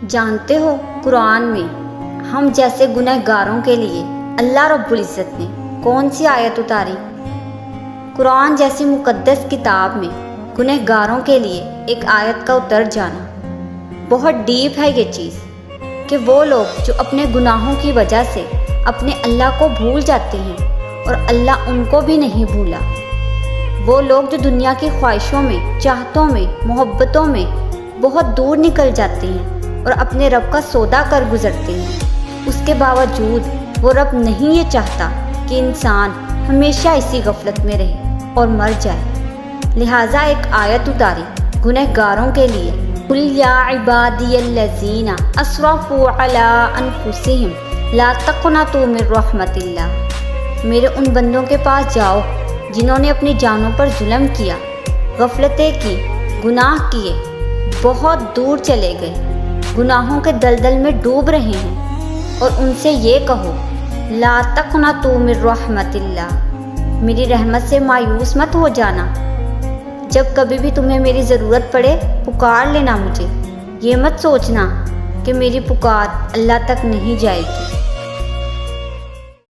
جانتے ہو قرآن میں ہم جیسے گنہ گاروں کے لیے اللہ رب العزت نے کون سی آیت اتاری؟ قرآن جیسی مقدس کتاب میں گنہ گاروں کے لیے ایک آیت کا اتر جانا بہت ڈیپ ہے یہ چیز، کہ وہ لوگ جو اپنے گناہوں کی وجہ سے اپنے اللہ کو بھول جاتے ہیں اور اللہ ان کو بھی نہیں بھولا، وہ لوگ جو دنیا کی خواہشوں میں، چاہتوں میں، محبتوں میں بہت دور نکل جاتے ہیں اور اپنے رب کا سودا کر گزرتے ہیں، اس کے باوجود وہ رب نہیں یہ چاہتا کہ انسان ہمیشہ اسی غفلت میں رہے اور مر جائے، لہٰذا ایک آیت اتاری گنہ گاروں کے لیے، قُلْ يَا عِبَادِيَ الَّذِينَ أَسْرَفُوا عَلَىٰ أَنفُسِهِمْ لَا تَقْنَطُوا مِن رَحْمَتِ اللَّهِ، میرے ان بندوں کے پاس جاؤ جنہوں نے اپنی جانوں پر ظلم کیا، غفلتیں کی، گناہ کیے، بہت دور چلے گئے، گناہوں کے دلدل میں ڈوب رہے ہیں، اور ان سے یہ کہو لا تقنطوا من رحمت اللہ، میری رحمت سے مایوس مت ہو جانا، جب کبھی بھی تمہیں میری ضرورت پڑے پکار لینا مجھے، یہ مت سوچنا کہ میری پکار اللہ تک نہیں جائے گی۔